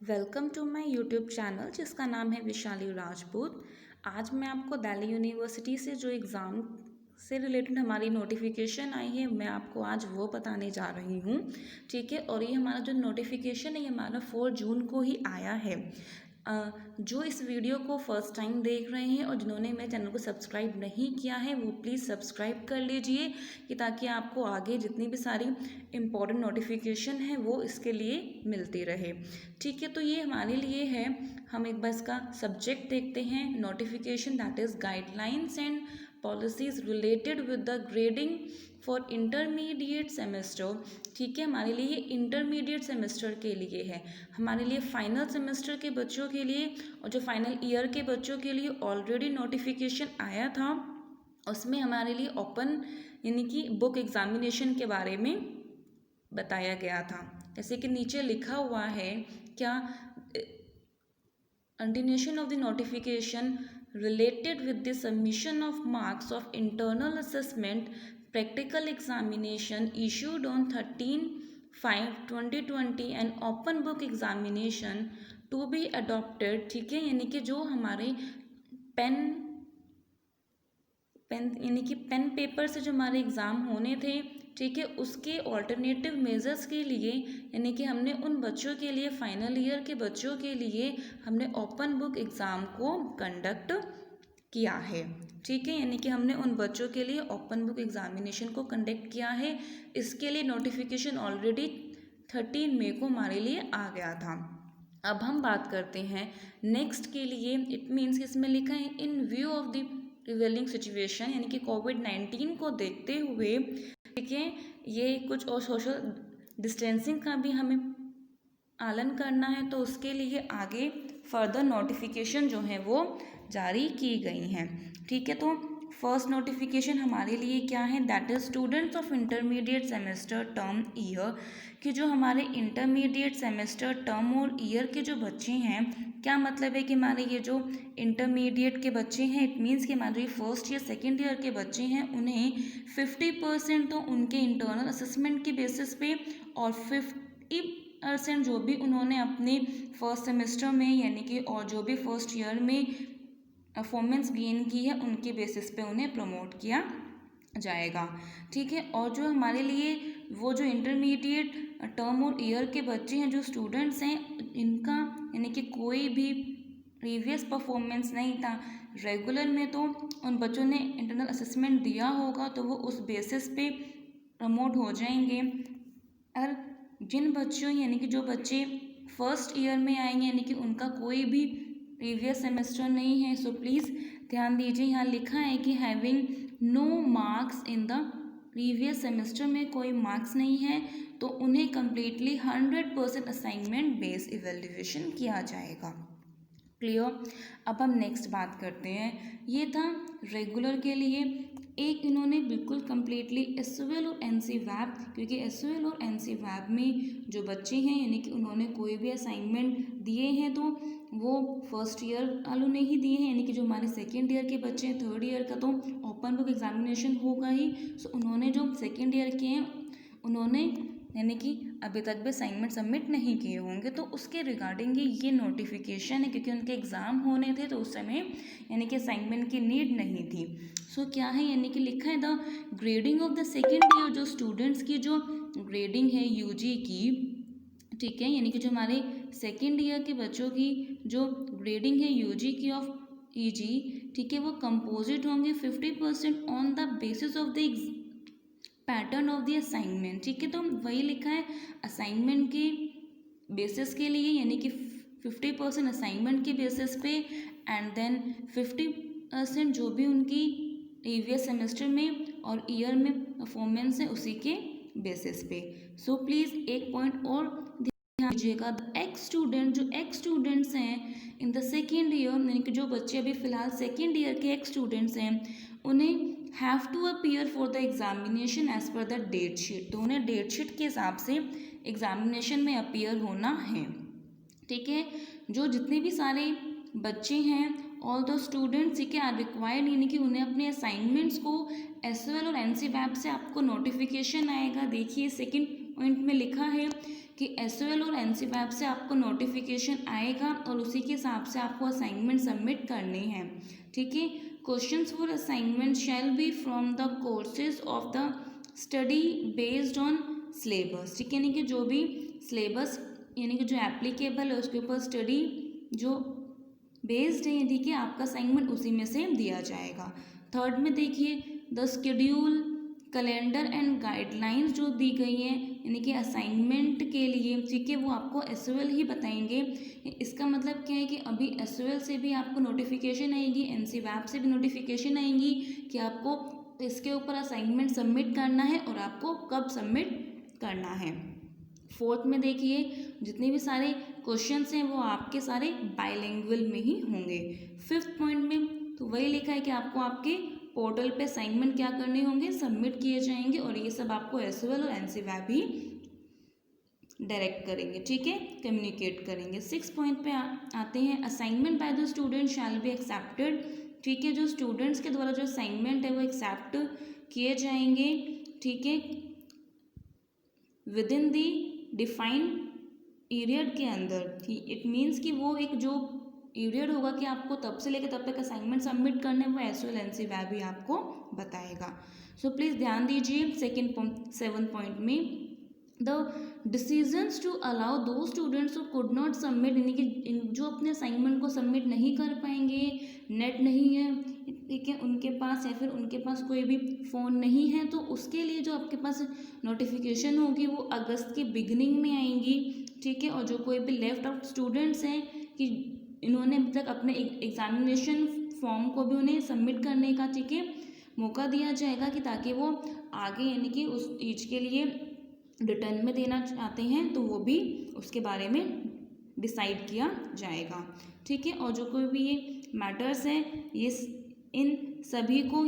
Welcome to my YouTube channel जिसका नाम है विशाली राजपूत। आज मैं आपको दिल्ली यूनिवर्सिटी से जो एग्ज़ाम से रिलेटेड हमारी नोटिफिकेशन आई है मैं आपको आज वो बताने जा रही हूँ। ठीक है, और ये हमारा जो नोटिफिकेशन है ये हमारा 4 जून को ही आया है। जो इस वीडियो को फर्स्ट टाइम देख रहे हैं और जिन्होंने मेरे चैनल को सब्सक्राइब नहीं किया है वो प्लीज़ सब्सक्राइब कर लीजिए कि ताकि आपको आगे जितनी भी सारी इम्पोर्टेंट नोटिफिकेशन है वो इसके लिए मिलती रहे। ठीक है, तो ये हमारे लिए है। हम एक बार इसका सब्जेक्ट देखते हैं। Notification that is guidelines and policies related with the grading for intermediate semester. ठीक है, हमारे लिए इंटरमीडिएट सेमेस्टर के लिए है, हमारे लिए फाइनल सेमेस्टर के बच्चों के लिए और जो फाइनल ईयर के बच्चों के लिए ऑलरेडी नोटिफिकेशन आया था उसमें हमारे लिए ओपन यानी कि बुक एग्जामिनेशन के बारे में बताया गया था। जैसे कि नीचे लिखा हुआ है क्या continuation of the notification related with the submission of marks of internal assessment practical examination issued on 13/5/2020 and open book examination to be adopted। ठीक है, यानी कि जो हमारे पेन पेन यानी कि पेन पेपर से जो हमारे एग्ज़ाम होने थे, ठीक है, उसके ऑल्टरनेटिव मेजर्स के लिए यानी कि हमने उन बच्चों के लिए फाइनल ईयर के बच्चों के लिए हमने ओपन बुक एग्ज़ाम को कंडक्ट किया है। ठीक है, यानी कि हमने उन बच्चों के लिए ओपन बुक एग्जामिनेशन को कंडक्ट किया है। इसके लिए नोटिफिकेशन ऑलरेडी 13 मई को हमारे लिए आ गया था। अब हम बात करते हैं नेक्स्ट के लिए। इट मीन्स कि इसमें लिखा है इन view of the prevailing situation, यानी कि कोविड-19 को देखते हुए, ठीक है, ये कुछ और सोशल डिस्टेंसिंग का भी हमें पालन करना है, तो उसके लिए आगे फर्दर नोटिफिकेशन जो है वो जारी की गई हैं। ठीक है, तो फर्स्ट नोटिफिकेशन हमारे लिए क्या है, that is students of intermediate semester term year, कि जो हमारे इंटरमीडिएट सेमेस्टर टर्म और ईयर के जो बच्चे हैं, क्या मतलब है कि हमारे ये जो इंटरमीडिएट के बच्चे हैं, इट मीन्स कि हमारे फर्स्ट ईयर सेकेंड ईयर के बच्चे हैं, उन्हें 50% तो उनके इंटरनल असेसमेंट के बेसिस पे और 50% जो भी उन्होंने अपने फर्स्ट सेमेस्टर में यानी कि और जो भी फर्स्ट ईयर में परफॉर्मेंस गेन की है उनके बेसिस पे उन्हें प्रमोट किया जाएगा। ठीक है, और जो हमारे लिए वो जो इंटरमीडिएट टर्म और ईयर के बच्चे हैं, जो स्टूडेंट्स हैं, इनका यानी कि कोई भी प्रीवियस परफॉर्मेंस नहीं था रेगुलर में, तो उन बच्चों ने इंटरनल असेसमेंट दिया होगा तो वो उस बेसिस पे प्रमोट हो जाएंगे। और जिन बच्चों यानी कि जो बच्चे फर्स्ट ईयर में आएंगे यानी कि उनका कोई भी प्रीवियस सेमेस्टर नहीं है, सो प्लीज़ ध्यान दीजिए, यहाँ लिखा है कि having no marks in the previous semester में कोई मार्क्स नहीं है तो उन्हें कम्प्लीटली 100% असाइनमेंट बेस्ड इवेल्युएशन किया जाएगा। क्लियर। अब हम नेक्स्ट बात करते हैं, ये था रेगुलर के लिए। एक इन्होंने बिल्कुल कम्प्लीटली एसओएल और एनसीवैब, क्योंकि एसओएल और एनसीवैब में जो बच्चे हैं यानी कि उन्होंने कोई भी असाइनमेंट दिए हैं तो वो फर्स्ट ईयर वालों ने ही दिए हैं, यानी कि जो हमारे सेकेंड ईयर के बच्चे हैं, थर्ड ईयर का तो ओपन बुक एग्जामिनेशन होगा ही। सो उन्होंने जो सेकेंड ईयर के हैं उन्होंने यानी कि अभी तक भी असाइनमेंट सबमिट नहीं किए होंगे, तो उसके रिगार्डिंग ये नोटिफिकेशन है, क्योंकि उनके एग्ज़ाम होने थे तो उस समय यानी कि असाइनमेंट की नीड नहीं थी। सो क्या है, यानी कि लिखा है the grading of the second year, जो स्टूडेंट्स की जो ग्रेडिंग है यूजी की, ठीक है, यानी कि जो हमारे सेकेंड ईयर के बच्चों की जो ग्रेडिंग है यूजी की ऑफ ईजी, ठीक है, वो कंपोजिट होंगे 50% on the basis of the pattern of the assignment. ठीक है, तो वही लिखा है असाइनमेंट के बेसिस के लिए, यानी कि 50% असाइनमेंट के बेसिस पे एंड देन 50% जो भी उनकी प्रीवियस सेमेस्टर में और ईयर में परफॉर्मेंस है उसी के बेसिस पे। सो प्लीज़ एक पॉइंट और ध्यान दीजिएगा, एक्स स्टूडेंट, जो एक्स स्टूडेंट्स हैं इन द सेकेंड ईयर, यानी कि जो बच्चे अभी फिलहाल सेकेंड ईयर के एक्स स्टूडेंट्स हैं, उन्हें have to appear for the examination as per the date sheet, तो उन्हें डेट शीट के हिसाब से एग्जामिनेशन में अपीयर होना है। ठीक है, जो जितने भी सारे बच्चे हैं, ऑल द स्टूडेंट्स के आर रिक्वायर्ड, यानी कि उन्हें अपने असाइनमेंट्स को एसओएल और एनसीवैब से आपको नोटिफिकेशन आएगा। देखिए सेकेंड पॉइंट में लिखा है कि एसओएल और एनसीवैब से आपको नोटिफिकेशन आएगा और उसी के हिसाब से आपको असाइनमेंट सबमिट करनी है। ठीक है, questions for assignment shall be from the courses of the study based on syllabus. ठीक है, यानी कि जो भी सिलेबस यानी कि जो एप्लीकेबल है उसके ऊपर स्टडी जो बेस्ड है, यानी कि आपका असाइनमेंट उसी में से दिया जाएगा। थर्ड में देखिए the schedule calendar and guidelines जो दी गई हैं यानी कि असाइनमेंट के लिए, ठीक है, वो आपको एसओएल ही बताएंगे। इसका मतलब क्या है कि अभी एसओएल से भी आपको नोटिफिकेशन आएगी, एनसीवैब से भी नोटिफिकेशन आएंगी कि आपको इसके ऊपर असाइनमेंट सबमिट करना है और आपको कब सबमिट करना है। फोर्थ में देखिए जितने भी सारे क्वेश्चंस हैं वो आपके सारे बाइलिंगुअल में ही होंगे। फिफ्थ पॉइंट में तो वही लिखा है कि आपको आपके पोर्टल पे असाइनमेंट क्या करने होंगे, सबमिट किए जाएंगे और ये सब आपको एसओएल और एनसीवैब ही डायरेक्ट करेंगे। ठीक है, कम्युनिकेट करेंगे। सिक्स पॉइंट पे आते हैं, assignment by the student shall be accepted. ठीक है, जो स्टूडेंट्स के द्वारा जो असाइनमेंट है वो एक्सेप्ट किए जाएंगे। ठीक है, with in the defined period के अंदर। इट मीन्स कि वो एक जो पीरियड होगा कि आपको तब से लेकर तब तक असाइनमेंट सबमिट करने, वो एसओएल एनसीवैब भी आपको बताएगा। सो प्लीज़ ध्यान दीजिए सेवन पॉइंट में द डिसीजंस टू अलाउ दो students who could not submit, यानी कि जो अपने असाइनमेंट को सबमिट नहीं कर पाएंगे, नेट नहीं है, ठीक है, उनके पास या फिर उनके पास कोई भी फ़ोन नहीं है, तो उसके लिए जो आपके पास नोटिफिकेशन होगी वो अगस्त के बिगिनिंग में आएंगी। ठीक है, और जो कोई भी लेफ्ट आउट स्टूडेंट्स हैं कि इन्होंने अभी तक अपने एग्जामिनेशन फॉर्म को भी उन्हें सबमिट करने का, ठीक है, मौका दिया जाएगा कि ताकि वो आगे यानी कि उस चीज के लिए रिटर्न में देना चाहते हैं तो वो भी उसके बारे में डिसाइड किया जाएगा। ठीक है, और जो कोई भी ये मैटर्स हैं ये इन सभी को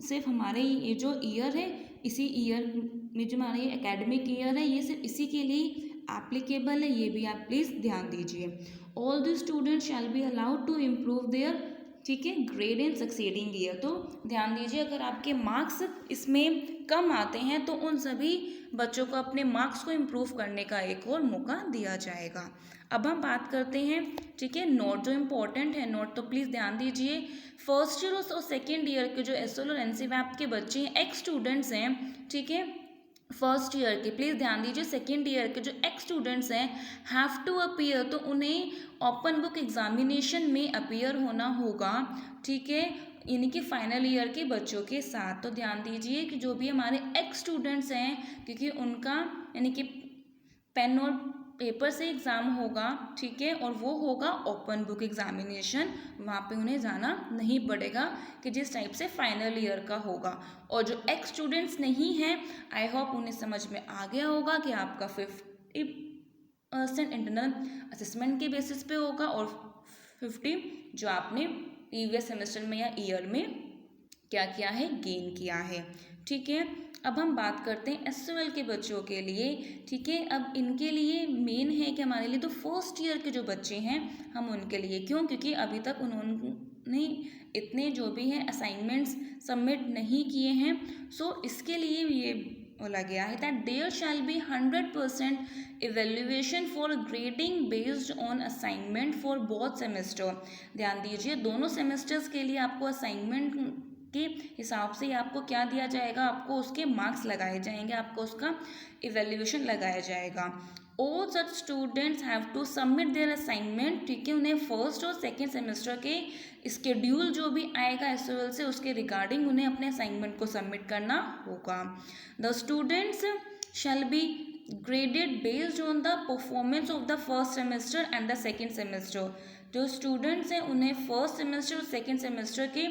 सिर्फ हमारे ये जो ईयर है, इसी ईयर में जो हमारा ये एकेडमिक ईयर है, ये सिर्फ इसी के लिए एप्लीकेबल है, ये भी आप प्लीज़ ध्यान दीजिए। All the student shall be allowed to improve their, ठीक है, ग्रेड इन सक्सीडिंग ईयर। तो ध्यान दीजिए, अगर आपके मार्क्स इसमें कम आते हैं तो उन सभी बच्चों को अपने मार्क्स को इम्प्रूव करने का एक और मौका दिया जाएगा। अब हम बात करते हैं, ठीक है, नोट जो इम्पोर्टेंट है नोट, तो प्लीज़ ध्यान दीजिए। फर्स्ट ईयर और सेकेंड ईयर के जो एसओएल और एनसीवैब के बच्चे हैं, एक्स स्टूडेंट्स हैं, ठीक है, फर्स्ट ईयर के प्लीज़ ध्यान दीजिए, सेकेंड ईयर के जो एक्स स्टूडेंट्स हैं हैव टू अपीयर, तो उन्हें ओपन बुक एग्जामिनेशन में अपीयर होना होगा। ठीक है, यानी कि फाइनल ईयर के बच्चों के साथ। तो ध्यान दीजिए कि जो भी हमारे एक्स स्टूडेंट्स हैं, क्योंकि उनका यानी कि पेन और पेपर से एग्ज़ाम होगा, ठीक है, और वो होगा ओपन बुक एग्जामिनेशन, वहाँ पे उन्हें जाना नहीं पड़ेगा कि जिस टाइप से फाइनल ईयर का होगा। और जो एक्स स्टूडेंट्स नहीं हैं, आई होप उन्हें समझ में आ गया होगा कि आपका 50% इंटरनल असेसमेंट के बेसिस पे होगा और 50 जो आपने प्रीवियस सेमेस्टर में या ईयर में क्या किया है, गेन किया है। ठीक है, अब हम बात करते हैं एसओएल के बच्चों के लिए। ठीक है, अब इनके लिए मेन है कि हमारे लिए तो फर्स्ट ईयर के जो बच्चे हैं हम उनके लिए, क्यों, क्योंकि अभी तक उन्होंने इतने जो भी हैं असाइनमेंट्स सबमिट नहीं किए हैं। सो इसके लिए ये बोला गया है that there shall be 100% evaluation for grading based on assignment for both semester. ध्यान दीजिए, दोनों सेमेस्टर्स के लिए आपको असाइनमेंट के हिसाब से आपको क्या दिया जाएगा, आपको उसके मार्क्स लगाए जाएंगे, आपको उसका इवेल्युएशन लगाया जाएगा। All such students have to submit their assignment, ठीक है, उन्हें फर्स्ट और सेकेंड सेमेस्टर के स्केड्यूल जो भी आएगा एसओएल से उसके रिगार्डिंग उन्हें अपने असाइनमेंट को सबमिट करना होगा। The students shall be graded based on the performance of the first semester and the second semester. जो स्टूडेंट्स हैं उन्हें फर्स्ट सेमेस्टर और सेकेंड सेमेस्टर के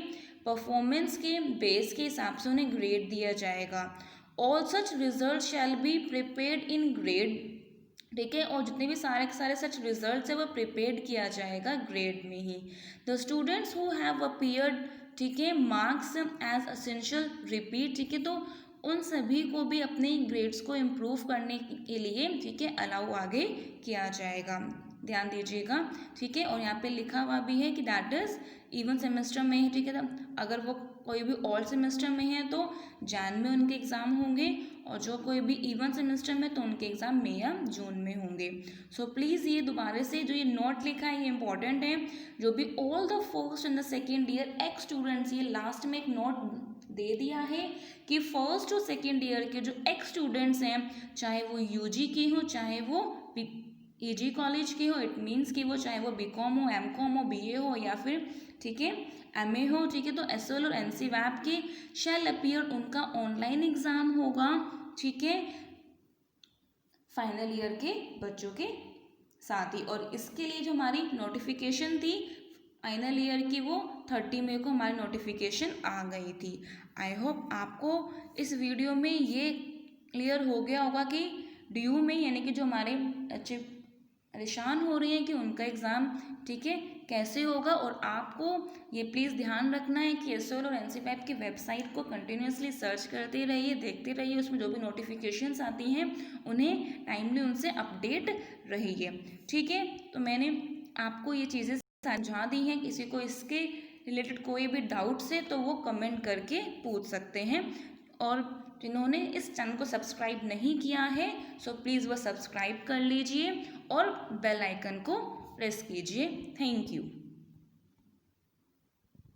परफॉर्मेंस के बेस के हिसाब से उन्हें ग्रेड दिया जाएगा। All such result shall be prepared in grade, ठीक है, और जितने भी सारे के सारे सच रिजल्ट है वो प्रिपेयर्ड किया जाएगा ग्रेड में ही। The students who have appeared, ठीक है, मार्क्स एज असेंशियल रिपीट, ठीक है, तो उन सभी को भी अपने ग्रेड्स को इम्प्रूव करने के लिए, ठीक है, अलाउ आगे किया जाएगा। ध्यान दीजिएगा, ठीक है, और यहाँ पे लिखा हुआ भी है कि दैट इज इवन सेमेस्टर में है, ठीक है, अगर वो कोई भी ऑल सेमेस्टर में है तो जैन में उनके एग्ज़ाम होंगे, और जो कोई भी इवन सेमेस्टर में तो उनके एग्ज़ाम मई या जून में होंगे। सो प्लीज़ ये दोबारा से जो ये नोट लिखा है ये इंपॉर्टेंट है। जो भी all the first and the second year x students, ये लास्ट में एक नोट दे दिया है कि फर्स्ट और सेकेंड ईयर के जो एक्स स्टूडेंट्स हैं, चाहे वो यूजी के हों चाहे वो ईजी कॉलेज के हो, इट मीन्स कि वो चाहे वो बीकॉम हो, एमकॉम हो, बीए हो या फिर ठीक है एमए हो, ठीक है, तो एसएल और एनसीवैप के शैल अपीयर, उनका ऑनलाइन एग्ज़ाम होगा, ठीक है, फाइनल ईयर के बच्चों के साथ ही। और इसके लिए जो हमारी नोटिफिकेशन थी फाइनल ईयर की वो 30 मई को हमारी नोटिफिकेशन आ गई थी। आई होप आपको इस वीडियो में ये क्लियर हो गया होगा कि ड्यू में यानी कि जो हमारे बच्चे परेशान हो रहे हैं कि उनका एग्ज़ाम ठीक है कैसे होगा। और आपको ये प्लीज़ ध्यान रखना है कि एसओएल और एनसीपैप की वेबसाइट को कंटिन्यूसली सर्च करते रहिए, देखते रहिए, उसमें जो भी नोटिफिकेशंस आती हैं उन्हें टाइमली उनसे अपडेट रहिए, ठीक है। तो मैंने आपको ये चीज़ें समझा दी हैं। किसी को इसके रिलेटेड कोई भी डाउट्स है तो वो कमेंट करके पूछ सकते हैं। और जिन्होंने इस चैनल को सब्सक्राइब नहीं किया है सो प्लीज़ वो सब्सक्राइब कर लीजिए और बेल आइकन को प्रेस कीजिए। Thank you.